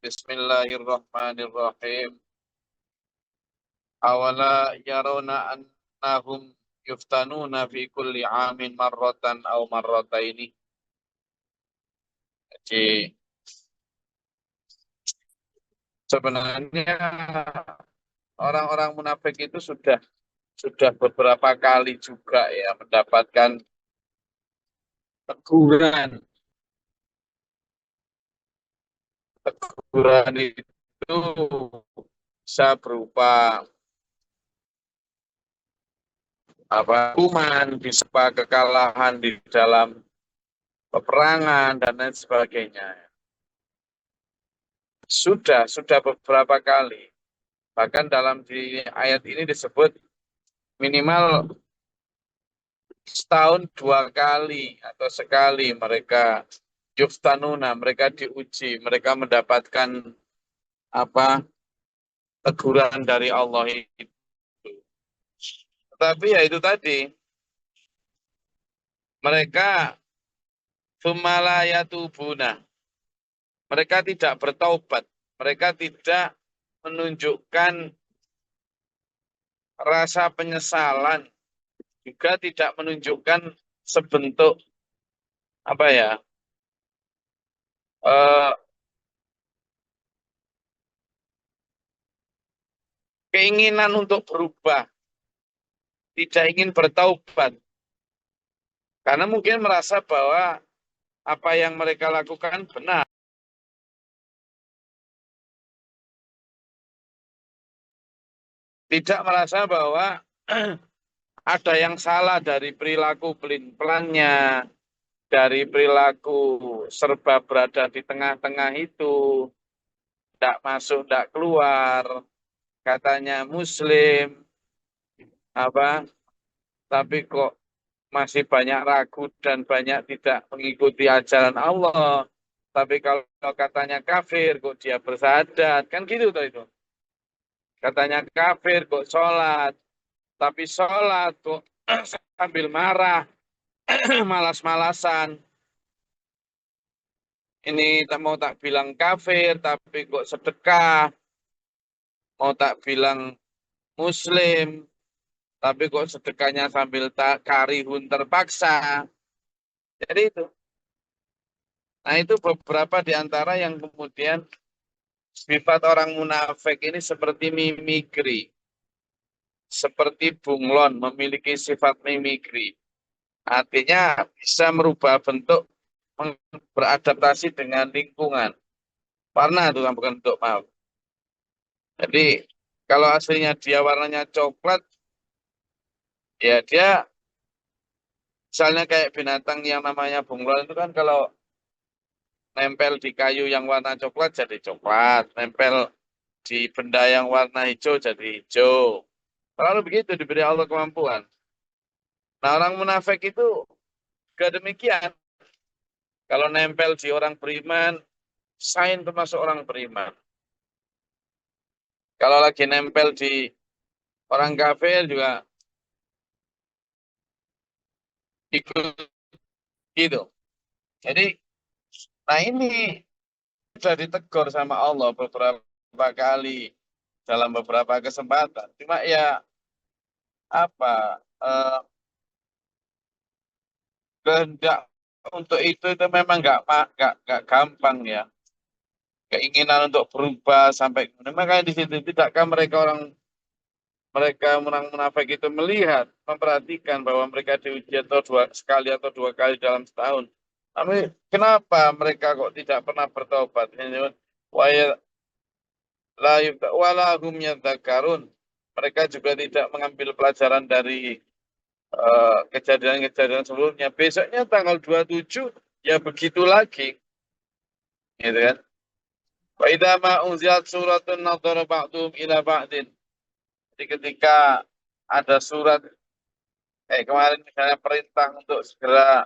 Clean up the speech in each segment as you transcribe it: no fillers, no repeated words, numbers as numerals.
Bismillahirrahmanirrahim. Awala yarawna annahum yuftanuna fi kulli amin marratan aw marrataini. Jadi sebenarnya orang-orang munafik itu sudah beberapa kali juga ya mendapatkan teguran. Teguran itu bisa berupa hukuman, bisa kekalahan di dalam peperangan dan lain sebagainya. Sudah beberapa kali. Bahkan dalam di ayat ini disebut minimal setahun 2 kali atau sekali mereka yuftanuna, mereka diuji, mereka mendapatkan teguran dari Allah itu. Tetapi ya itu tadi, mereka fumalayatubuna, mereka tidak bertaubat, mereka tidak menunjukkan rasa penyesalan, juga tidak menunjukkan sebentuk keinginan untuk berubah, tidak ingin bertaubat. Karena mungkin merasa bahwa apa yang mereka lakukan benar. Tidak merasa bahwa ada yang salah dari perilaku pelin-pelannya, dari perilaku serba berada di tengah-tengah itu, tidak masuk, tidak keluar, katanya Muslim, tapi kok masih banyak ragu dan banyak tidak mengikuti ajaran Allah. Tapi kalau katanya kafir, kok dia bersahadat, kan gitu tuh itu. Katanya kafir, kok sholat, tapi sholat kok sambil marah, malas-malasan. Ini mau tak bilang kafir, tapi kok sedekah. Mau tak bilang Muslim, tapi kok sedekahnya sambil karihun terpaksa. Jadi itu. Nah itu beberapa di antara yang kemudian sifat orang munafik ini seperti mimikri. Seperti bunglon, memiliki sifat mimikri. Artinya bisa merubah bentuk, beradaptasi dengan lingkungan. Warna itu kan bukan bentuk, maaf. Jadi kalau aslinya dia warnanya coklat, ya dia misalnya kayak binatang yang namanya bunglon itu kan kalau nempel di kayu yang warna coklat jadi coklat, nempel di benda yang warna hijau jadi hijau. Kalau begitu diberi Allah kemampuan. Nah orang munafik itu gak demikian. Kalau nempel di orang beriman, sign termasuk orang beriman. Kalau lagi nempel di orang kafir juga ikut gitu. Jadi, nah ini sudah ditegur sama Allah beberapa kali dalam beberapa kesempatan. Cuma ya eh, kehendak untuk itu memang nggak gampang ya. Keinginan untuk berubah sampai makanya di situ tidakkah mereka munafik itu melihat, memperhatikan bahwa mereka diuji atau sekali atau 2 kali dalam setahun. Tapi kenapa mereka kok tidak pernah bertobat? Walahum yadzakarun. Mereka juga tidak mengambil pelajaran dari kejadian-kejadian sebelumnya. Besoknya tanggal 27 ya begitu lagi. Gitu kan? Wa idza ma unzilat suratun nadhara ba'dhum ila ba'din. Jadi ketika ada surat kemarin misalnya perintah untuk segera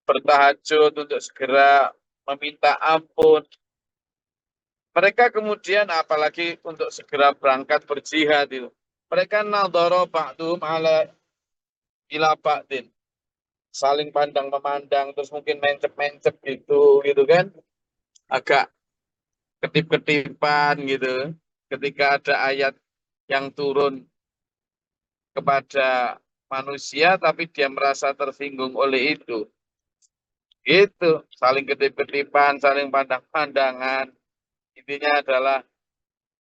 bertahajud, untuk segera meminta ampun. Mereka kemudian apalagi untuk segera berangkat berjihad itu. Mereka nadhara ba'dhum ala ila ba'din. saling pandang memandang, terus mungkin mencep-mencep gitu kan, agak ketip-ketipan gitu. Ketika ada ayat yang turun kepada manusia, tapi dia merasa tersinggung oleh itu. Gitu, saling ketip-ketipan, saling pandang-pandangan. Intinya adalah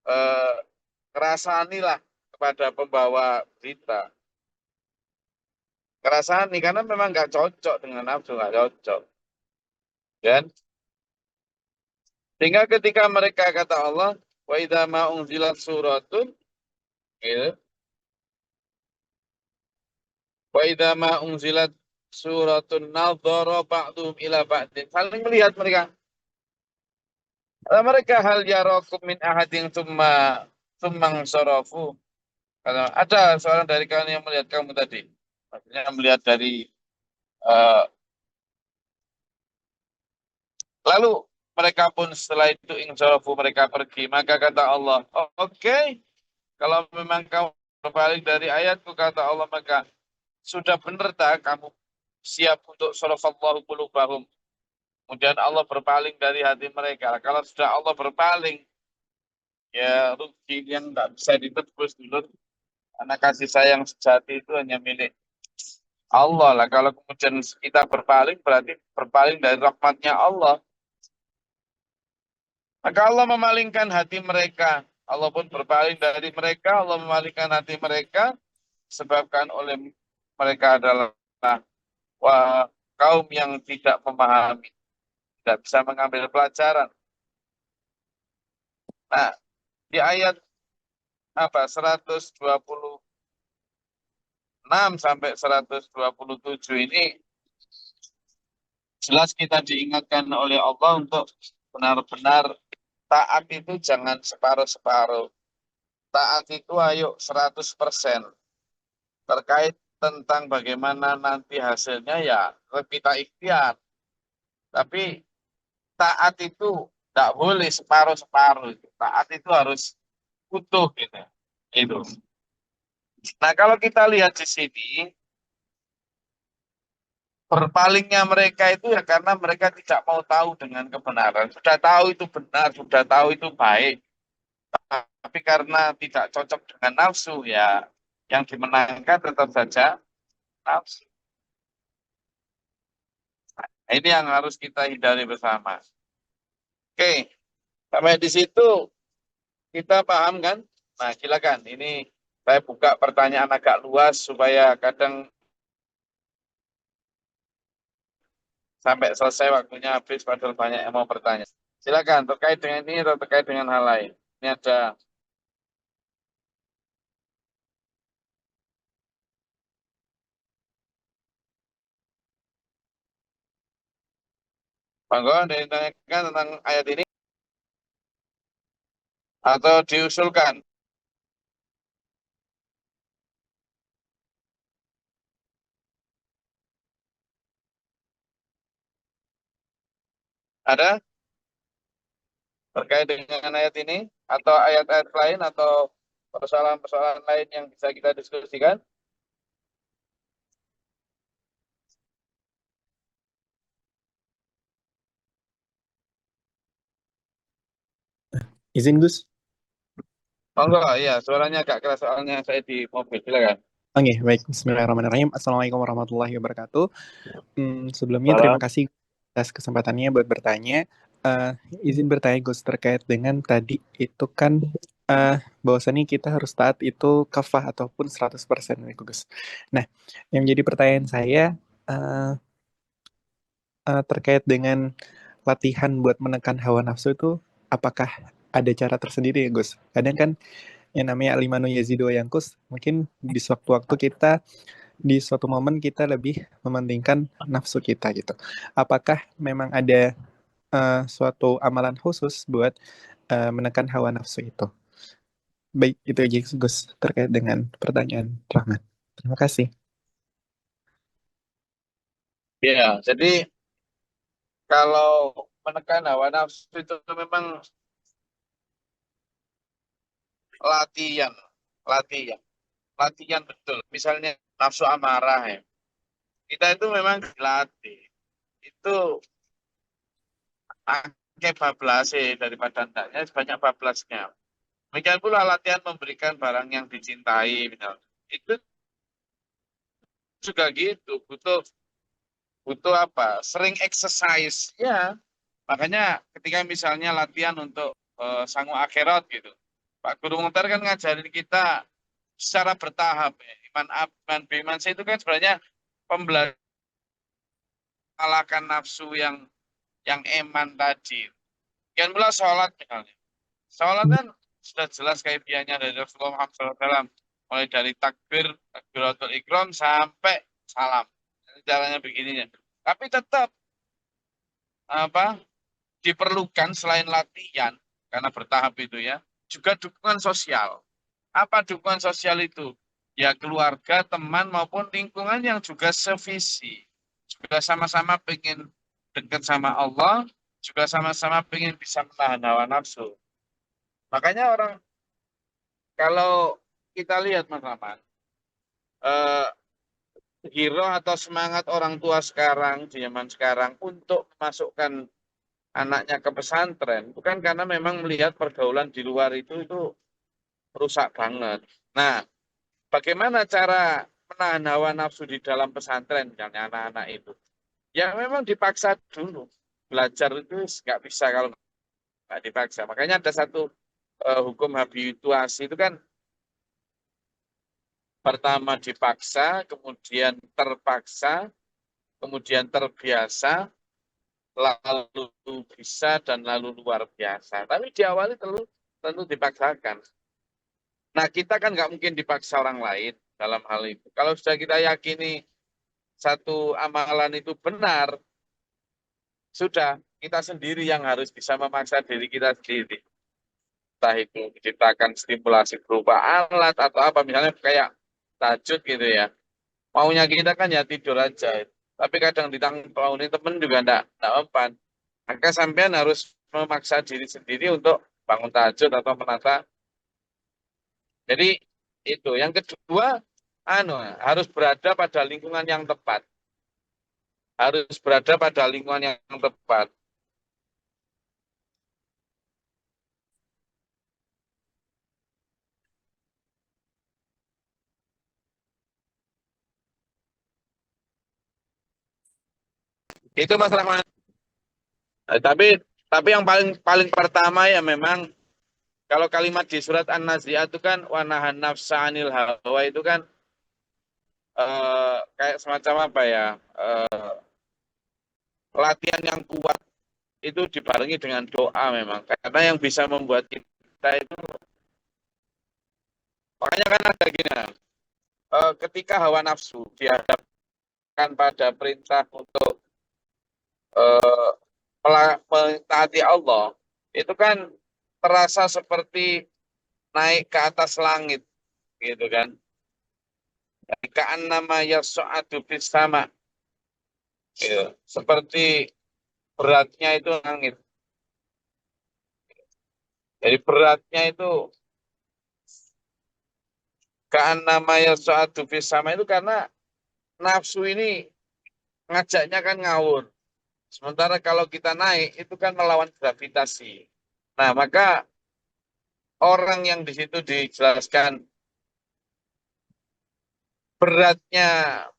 eh, ngerasanilah kepada pembawa berita. Ngerasani, karena memang nggak cocok dengan nafsu, nggak cocok. Dan sehingga ketika mereka kata Allah, wa idza ma unzilat suratun, gitu. Wa idza ma unzilat suratun nadhara ba'dhum ila ba'din. Saling melihat mereka. Mereka hal yarakum min ahadin tummang sarafu. Ada seorang dari kalian yang melihat kamu tadi. Maksudnya melihat dari eh, lalu mereka pun setelah itu insarafu, mereka pergi. Maka kata Allah, oh, oke, kalau memang kamu berbalik dari ayatku, kata Allah, maka sudah benar tak kamu siap untuk sarafallahu qulubahum. Kemudian Allah berpaling dari hati mereka. Kalau sudah Allah berpaling, ya rugi yang nggak bisa ditebus dulu. Karena kasih sayang sejati itu hanya milik Allah lah. Kalau kemudian kita berpaling, berarti berpaling dari rahmatnya Allah. Maka Allah memalingkan hati mereka. Allah pun berpaling dari mereka. Allah memalingkan hati mereka. Sebabkan oleh mereka adalah wah, kaum yang tidak memahami. Tidak bisa mengambil pelajaran. Nah, di ayat apa 126 sampai 127 ini jelas kita diingatkan oleh Allah untuk benar-benar taat itu jangan separuh-separuh. Taat itu ayo 100%. Terkait tentang bagaimana nanti hasilnya ya kita ikhtiar. Tapi taat itu tidak boleh separuh-separuh. Taat itu harus utuh gitu. Itu. Nah, kalau kita lihat di sini, berpalingnya mereka itu ya karena mereka tidak mau tahu dengan kebenaran. Sudah tahu itu benar, sudah tahu itu baik. Tapi karena tidak cocok dengan nafsu, ya yang dimenangkan tetap saja nafsu. Nah, ini yang harus kita hindari bersama. Oke, sampai di situ kita paham kan? Nah, silakan. Ini saya buka pertanyaan agak luas supaya kadang sampai selesai waktunya habis padahal banyak yang mau bertanya. Silakan terkait dengan ini atau terkait dengan hal lain. Ini ada monggo ada yang ditanyakan tentang ayat ini atau diusulkan. Ada terkait dengan ayat ini atau ayat-ayat lain atau persoalan-persoalan lain yang bisa kita diskusikan? Izin Gus? Monggo, iya, suaranya agak keras soalnya saya di mobil. Silakan. Oke, baik. Bismillahirrahmanirrahim. Assalamualaikum warahmatullahi wabarakatuh. Sebelumnya terima Salam. kasih atas kesempatannya buat bertanya. Eh, izin bertanya Gus terkait dengan tadi itu kan bahwasannya kita harus taat itu kafah ataupun 100% itu Gus. Nah, yang jadi pertanyaan saya eh, terkait dengan latihan buat menekan hawa nafsu itu apakah ada cara tersendiri ya Gus? Kadang kan yang namanya alimanu yazidu wa yankus, mungkin di sewaktu-waktu kita di suatu momen kita lebih mementingkan nafsu kita gitu. Apakah memang ada suatu amalan khusus buat menekan hawa nafsu itu? Baik, itu aja Gus terkait dengan pertanyaan Rahmat. Terima kasih. Ya, jadi kalau menekan hawa nafsu itu memang latihan, latihan, latihan betul. Misalnya nafsu amarah ya. Kita itu memang dilatih. Itu akeh bablasnya daripada hendaknya sebanyak bablasnya. Demikian pula latihan memberikan barang yang dicintai, misalnya. Itu juga gitu, butuh butuh apa? Sering exercise, ya. Makanya ketika misalnya latihan untuk sangu akhirat gitu, Pak Guru Mukhtar kan ngajarin kita secara bertahap. Ya. Iman ab, iman B, iman C itu kan sebenarnya pembelajaran mengalahkan nafsu yang eman tadi. Kemudian pula sholat misalnya. Sholat kan sudah jelas kaifiahnya dari Rasulullah Muhammad SAW. Mulai dari takbir, takbiratul ikram sampai salam. Ini caranya begininya. Tapi tetap apa diperlukan selain latihan karena bertahap itu ya, juga dukungan sosial. Apa dukungan sosial itu? Ya keluarga, teman maupun lingkungan yang juga sevisi. Juga sama-sama pengen dekat sama Allah, juga sama-sama pengen bisa menahan hawa nafsu. Makanya orang kalau kita lihat Mas Rahman, eh, hero atau semangat orang tua sekarang, di zaman sekarang untuk memasukkan anaknya ke pesantren, bukan karena memang melihat pergaulan di luar itu rusak banget. Nah, bagaimana cara menahan hawa nafsu di dalam pesantren, misalnya anak-anak itu? Ya memang dipaksa dulu. Belajar itu nggak bisa kalau nggak dipaksa. Makanya ada satu hukum habituasi itu kan pertama dipaksa, kemudian terpaksa, kemudian terbiasa, lalu bisa, dan lalu luar biasa. Tapi diawali tentu dipaksakan. Nah, kita kan nggak mungkin dipaksa orang lain dalam hal itu. Kalau sudah kita yakini satu amalan itu benar, sudah kita sendiri yang harus bisa memaksa diri kita sendiri. Entah itu menciptakan stimulasi berupa alat atau apa, misalnya kayak tahajud gitu ya. Maunya kita kan ya tidur aja. Tapi kadang ditanggung temen juga enggak mempan. Maka sampean harus memaksa diri sendiri untuk bangun tahajud atau menata. Jadi itu. Yang kedua, harus berada pada lingkungan yang tepat. Harus berada pada lingkungan yang tepat. Itu Mas Rahman. Tapi yang paling paling pertama ya memang kalau kalimat di surat An-Nazi'at itu kan wanahan nafsa anil hawa itu kan kayak semacam apa ya? Latihan yang kuat itu dibarengi dengan doa memang. Karena yang bisa membuat kita itu makanya kan ada gini, ketika hawa nafsu dihadapkan pada perintah untuk eh, mentaati Allah, itu kan terasa seperti naik ke atas langit gitu kan. Ka'annama yas'adu bis sama. Gitu. Seperti beratnya itu langit. Jadi beratnya itu ka'annama yas'adu bis sama itu karena nafsu ini ngajaknya kan ngawur. Sementara kalau kita naik itu kan melawan gravitasi. Nah, maka orang yang di situ dijelaskan beratnya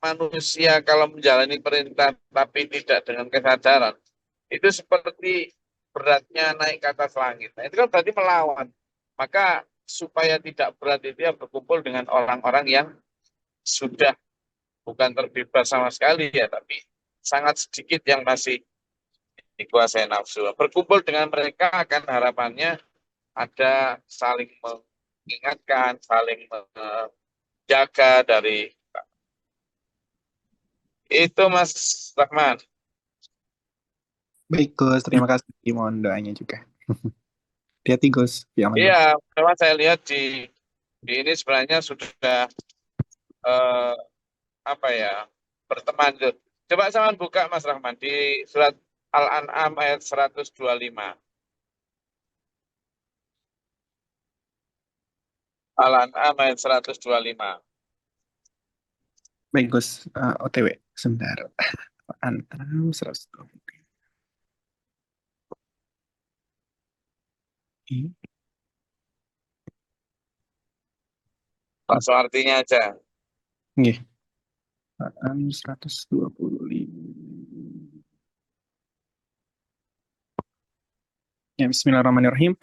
manusia kalau menjalani perintah tapi tidak dengan kesadaran. Itu seperti beratnya naik ke atas langit. Nah, itu kan berarti melawan. Maka supaya tidak berat itu ya berkumpul dengan orang-orang yang sudah bukan terbebas sama sekali ya, tapi sangat sedikit yang masih dikuasai nafsu. Berkumpul dengan mereka akan harapannya ada saling mengingatkan, saling menjaga dari itu Mas Rahman. Baik, Gus. Terima kasih. Mohon doanya juga. Hati-hati, Gus. Ya, aman, Iya, Gus. memang saya lihat di ini sebenarnya sudah eh, apa ya berteman tuh. Coba sama buka Mas Rahman di surat Al-An'am ayat 125. Al-An'am ayat 125. Baik Gus, OTW sebentar. 120. Langsung artinya aja. Nggih. 125. Ya, Bismillahirrahmanirrahim.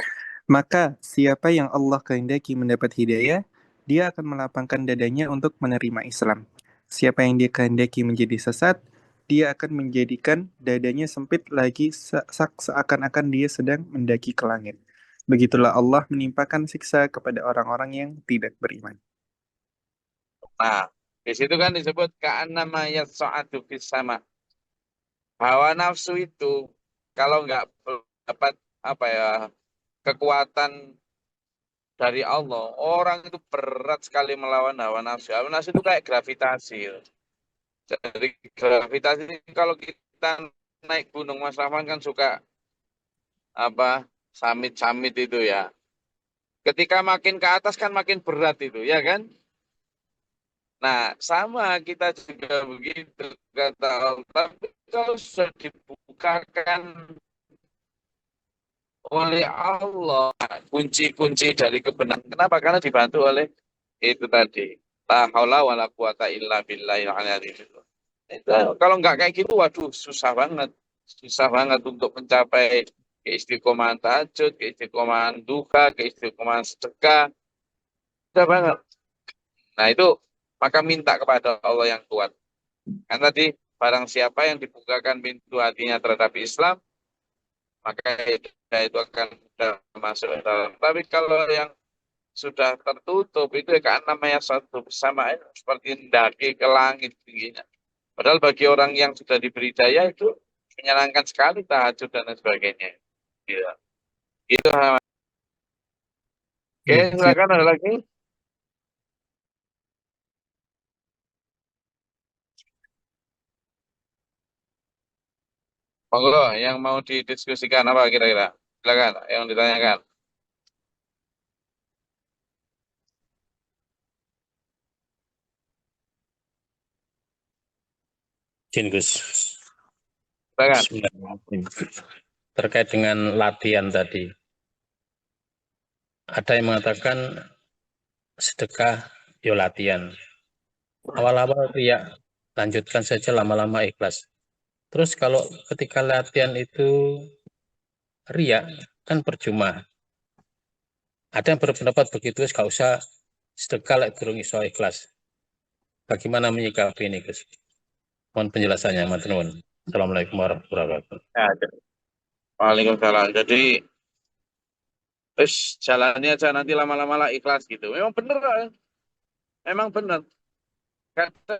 Maka siapa yang Allah kehendaki mendapat hidayah, dia akan melapangkan dadanya untuk menerima Islam. Siapa yang dia kehendaki menjadi sesat, dia akan menjadikan dadanya sempit lagi seakan-akan dia sedang mendaki ke langit. Begitulah Allah menimpakan siksa kepada orang-orang yang tidak beriman. Nah, di situ kan disebut ka'annama yas'adu fis sama. Hawa nafsu itu kalau nggak dapat apa ya kekuatan dari Allah, orang itu berat sekali melawan hawa nafsu. Hawa nafsu itu kayak gravitasi. Jadi gravitasi kalau kita naik gunung, Mas Rahman kan suka apa summit-summit itu ya. Ketika makin ke atas kan makin berat itu, ya kan? Nah, sama kita juga begitu kata Allah. Tapi kalau sudah dibukakan oleh Allah kunci-kunci dari kebenaran. Kenapa? Karena dibantu oleh itu tadi. La haula wala quwata illa billahil aliyyil. Itu kalau nggak kayak gitu, waduh, susah banget. Susah banget untuk mencapai keistiqomahan tahajud, keistiqomahan duha, keistiqomahan sedekah. Susah banget. Nah itu maka minta kepada Allah yang kuat. Kan tadi barang siapa yang dibukakan pintu hatinya terhadap Islam, maka itu akan mudah masuk dalam. Tapi kalau yang sudah tertutup itu ya kan namanya satu bersamaan seperti mendaki ke langit tingginya. Padahal bagi orang yang sudah diberi daya itu menyenangkan sekali tahajud dan lain sebagainya. Iya. Itu oke, Ya, siap. silakan ada lagi. Monggo yang mau didiskusikan apa kira-kira? Silakan yang ditanyakan. Izin, Gus. Silakan. Bismillahirrahmanirrahim. Terkait dengan latihan tadi, ada yang mengatakan sedekah yo latihan. Awal-awal ya lanjutkan saja, lama-lama ikhlas. Terus kalau ketika latihan itu riak kan percuma. Ada yang berpendapat begitu, gak usah sedekah lek durung iso ikhlas. Bagaimana menyikapi ini, Gus? Mohon penjelasannya, Matur. Assalamualaikum warahmatullahi wabarakatuh. Ya, waalaikumsalam. Jadi terus jalani aja nanti lama-lama lah ikhlas gitu. Memang benar, memang benar. Kata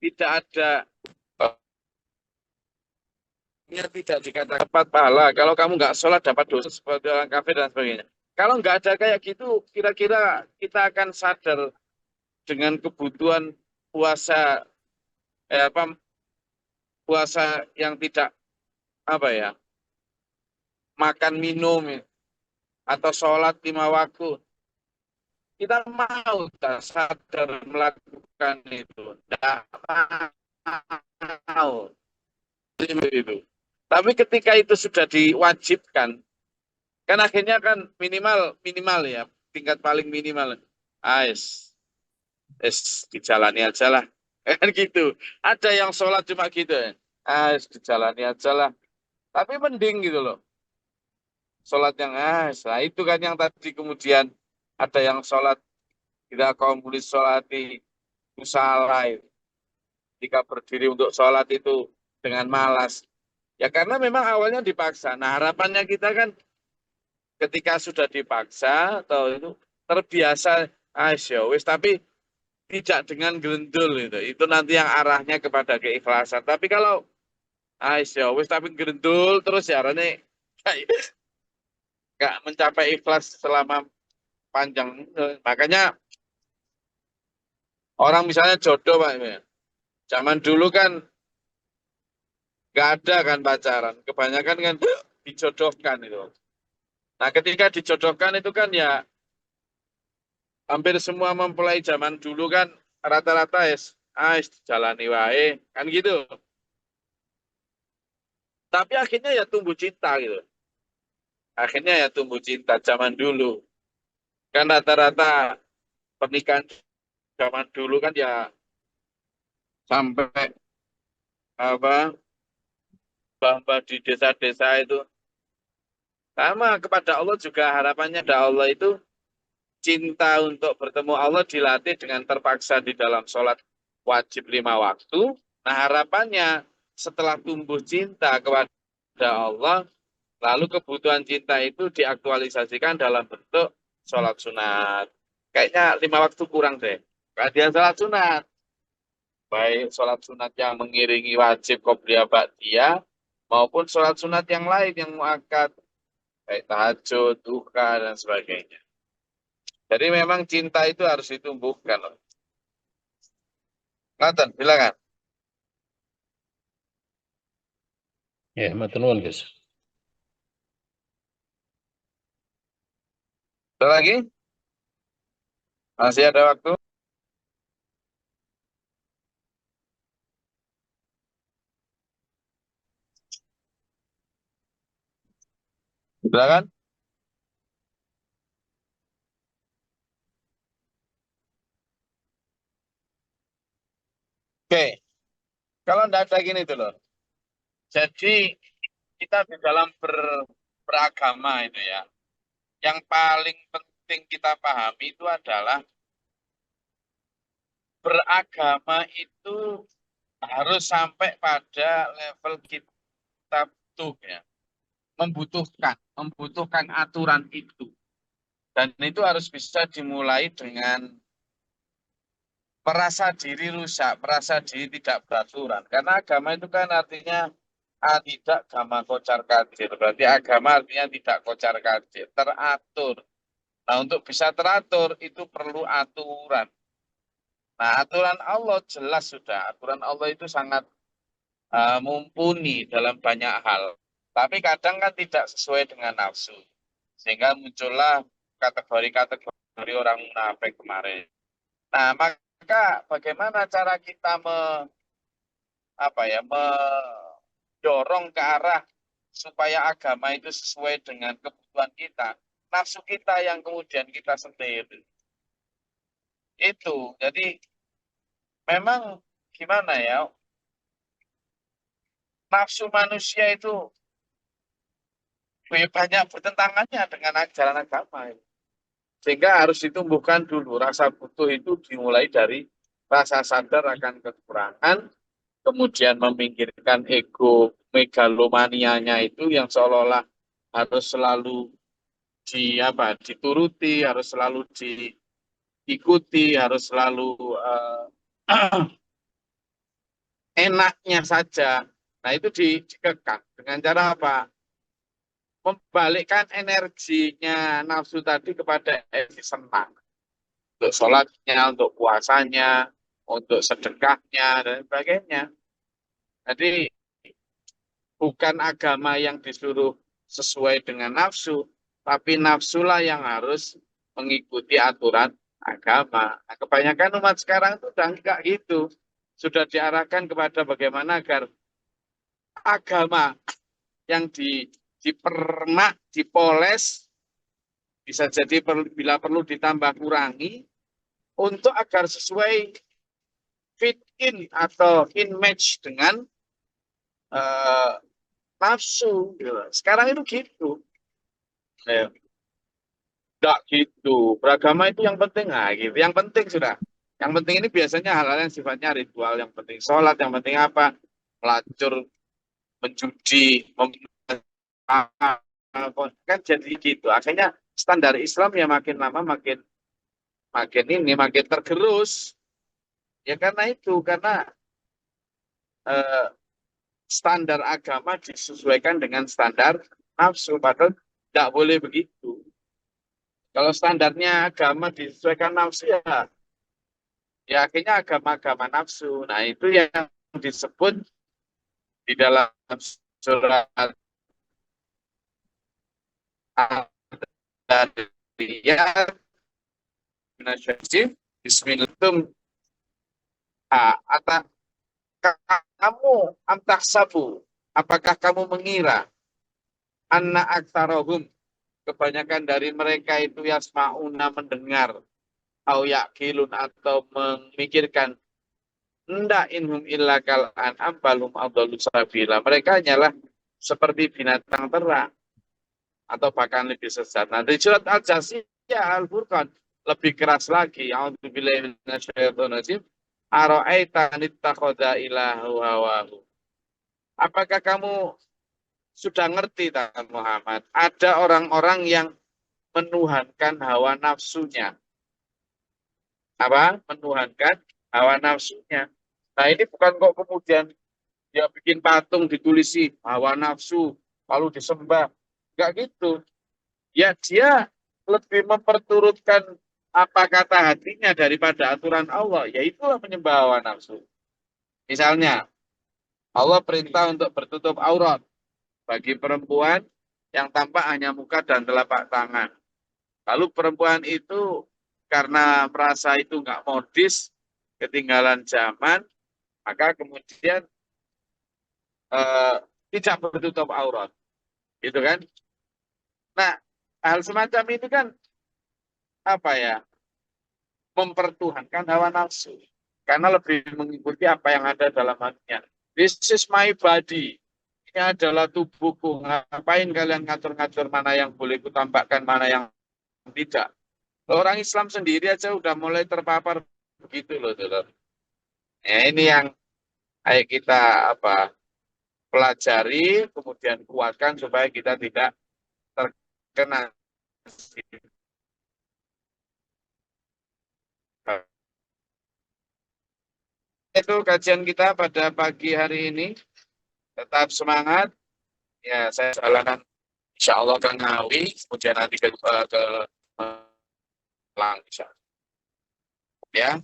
tidak ada tidak dikatakan dapat pahala. Kalau kamu nggak sholat dapat dosa seperti orang kafir dan sebagainya. Kalau nggak ada kayak gitu, kira-kira kita akan sadar dengan kebutuhan puasa apa puasa yang tidak apa ya makan minum ya, atau sholat 5 waktu. Kita mau tak sadar melakukan itu, tidak mau itu. Tapi ketika itu sudah diwajibkan, kan akhirnya kan minimal minimal ya tingkat paling minimal. Ais, es dijalani aja lah. Kan gitu. Ada yang sholat cuma gitu ya. Ais dijalani aja lah. Tapi mending gitu loh. Sholat yang nah itu kan yang tadi kemudian ada yang sholat tidak kaum mulis sholati usaha jika berdiri untuk sholat itu dengan malas. Ya karena memang awalnya dipaksa. Nah harapannya kita kan ketika sudah dipaksa atau itu terbiasa, wis tapi tidak dengan gerendul itu. Itu nanti yang arahnya kepada keikhlasan. Tapi kalau wis tapi gerendul terus ya arahnya nggak mencapai ikhlas selama panjang. Makanya Orang misalnya jodoh, Pak. Zaman dulu kan nggak ada kan pacaran. Kebanyakan kan dijodohkan itu. Nah, ketika dijodohkan itu kan ya hampir semua mempelai zaman dulu kan rata-rata jalani wae kan gitu. Tapi akhirnya ya tumbuh cinta gitu. Akhirnya ya tumbuh cinta zaman dulu. Kan rata-rata pernikahan zaman dulu kan ya sampai apa mbah-mbah di desa-desa itu sama kepada Allah juga harapannya ada Allah itu cinta untuk bertemu Allah dilatih dengan terpaksa di dalam sholat wajib 5 waktu. Nah harapannya setelah tumbuh cinta kepada Allah, lalu kebutuhan cinta itu diaktualisasikan dalam bentuk sholat sunat. Kayaknya 5 waktu kurang deh. Dia sholat sunat. Baik sholat sunat yang mengiringi wajib qobliyah ba'diyah, maupun sholat sunat yang lain yang muakkad, kayak tahajud, duha, dan sebagainya. Jadi memang cinta itu harus ditumbuhkan. Nathan, silakan. Ya, matur nuwun, Gus. Ada lagi? Masih ada waktu? Silakan. Oke, kalau tidak ada gini tuh loh. Jadi kita di dalam beragama itu ya, yang paling penting kita pahami itu adalah beragama itu harus sampai pada level kita butuh ya, membutuhkan aturan itu. Dan itu harus bisa dimulai dengan merasa diri rusak, merasa diri tidak beraturan. Karena agama itu kan artinya tidak gama kocar kacir. Berarti agama artinya tidak kocar kacir, teratur. Nah untuk bisa teratur itu perlu aturan. Nah aturan Allah jelas sudah. Aturan Allah itu sangat mumpuni dalam banyak hal. Tapi kadang kan tidak sesuai dengan nafsu. Sehingga muncullah kategori-kategori orang munafik kemarin. Nah, maka bagaimana cara kita mendorong ke arah supaya agama itu sesuai dengan kebutuhan kita? Nafsu kita yang kemudian kita sendiri. Itu. Jadi memang gimana ya? Nafsu manusia itu banyak bertentangannya dengan ajaran agama. Sehingga harus ditumbuhkan dulu. Rasa butuh itu dimulai dari rasa sadar akan kekurangan, kemudian memikirkan ego megalomanianya itu yang seolah-olah harus selalu dituruti, harus selalu diikuti, harus selalu enaknya saja. Nah itu dikekang dengan cara apa? Membalikkan energinya nafsu tadi kepada energi senang. Untuk sholatnya, untuk puasanya, untuk sedekahnya, dan sebagainya. Jadi bukan agama yang disuruh sesuai dengan nafsu, tapi nafsulah yang harus mengikuti aturan agama. Nah, kebanyakan umat sekarang itu udah enggak gitu. Sudah diarahkan kepada bagaimana agar agama yang dipermak, dipoles, bisa jadi bila perlu ditambah kurangi, untuk agar sesuai fit in atau in match dengan nafsu. Sekarang itu gitu. Enggak gitu. Beragama itu yang penting. Nah, gitu. Yang penting sudah. Yang penting ini biasanya hal-hal yang sifatnya ritual. Yang penting sholat, yang penting apa? Pelacur, menjudi, kan jadi gitu. Akhirnya standar Islam ya makin lama makin tergerus. Ya karena itu, karena standar agama disesuaikan dengan standar nafsu, padahal tidak boleh begitu. Kalau standarnya agama disesuaikan nafsu Ya akhirnya agama-agama nafsu. Nah itu yang disebut di dalam surat Al-Dariyat Bismillahirrahmanirrahim. Kamu amtahsabu, apakah kamu mengira anna aktsarahum, kebanyakan dari mereka itu yasma'una, mendengar, au yaqilun, atau memikirkan, ndak inhum illa kal an'am balum adallu sabila, mereka hanyalah seperti binatang ternak atau bahkan lebih sesat. Nah, di surat Al-Jasiyah Al-Furqan lebih keras lagi. A'udzubillahi minasyaitonir rajim. Ara'aita nittakhadha ilahu hawahu. Apakah kamu sudah ngerti, tak Muhammad? Ada orang-orang yang menuhankan hawa nafsunya. Apa? Menuhankan hawa nafsunya. Nah, ini bukan kok kemudian dia bikin patung ditulisi hawa nafsu lalu disembah. Enggak gitu. Ya dia lebih memperturutkan apa kata hatinya daripada aturan Allah. Ya itulah menyembah hawa nafsu. Misalnya, Allah perintah untuk bertutup aurat bagi perempuan yang tampak hanya muka dan telapak tangan. Lalu perempuan itu karena merasa itu nggak modis, ketinggalan zaman, maka kemudian tidak bertutup aurat. Gitu kan? Nah, hal semacam itu kan apa ya? Mempertuhankan hawa nafsu. Karena lebih mengikuti apa yang ada dalam hatinya. This is my body. Ini adalah tubuhku. Ngapain kalian ngatur-ngatur mana yang boleh kutampakkan, mana yang tidak. Orang Islam sendiri aja udah mulai terpapar begitu loh, saudara. Ya, ini yang ayo kita pelajari, kemudian kuatkan supaya kita tidak terkena. Itu kajian kita pada pagi hari ini. Tetap semangat. Ya, saya jalanan insya Allah ke Ngawi, kemudian nanti ke Malang. Ya.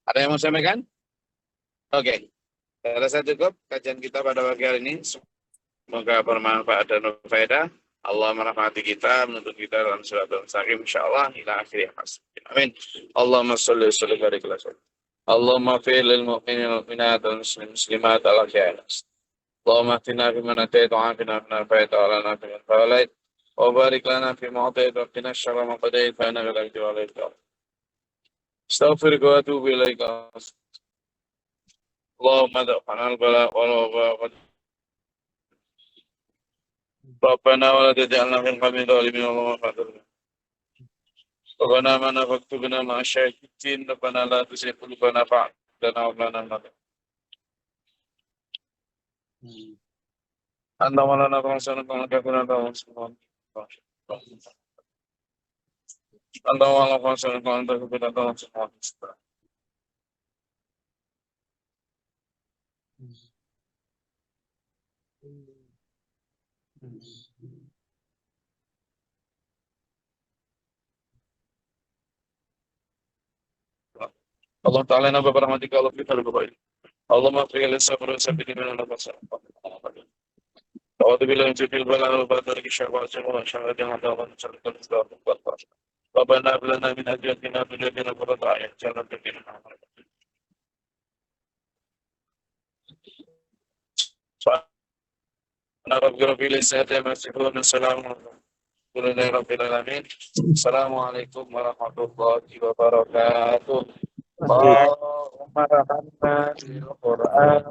Ada yang mau sampaikan? Oke. Saya rasa cukup kajian kita pada pagi hari ini. Semoga bermanfaat dan berfaedah. Allah merahmati kita, menuntut kita dalam surat Al-Mustaqim, insyaallah ila akhir hasbi. Amin. Allahumma sholli wa sallim wa barik ala sayyidina. Allahumma fil lil mu'minin wal mu'minat wal muslimat al khairas. Allahumma atina fi man atayta wa afina fi man afayta wa lana fi man tawallait. Wa barik lana fi ma atayta wa qina syarra ma qadait fa innaka la tu'ti wa la tu'ti. Astaghfiruka wa atubu ilaika. Allahumma da'fana al-bala wal waba. ربنا ولا تجعلنا في القوم الظالمين اللهم فاغفر ربنا ما فاكتبنا مع الشاهدين ربنا لا تزغ قلوبنا بعد إذ هديتنا أنت مولانا فانصرنا على الكافرين أنت مولانا فانصرنا على الكافرين Allah Ta'ala nama berahmatika Allah kita berbaik. Allah maafkan sabr wa sabir dengan nafas. A'udzu billahi min syaitanir rajim. Badar syawal syawal syawal yang ada Allah sallallahu alaihi wasallam. Rabbana hab lana min azwajina wa dhurriyyatina qurrata a'yun waj'alna lil muttaqina imama. Rabbil izzati amma yasifun. Assalamualaikum warahmatullahi wabarakatuh. Allahumma rahmatna bil Qur'an.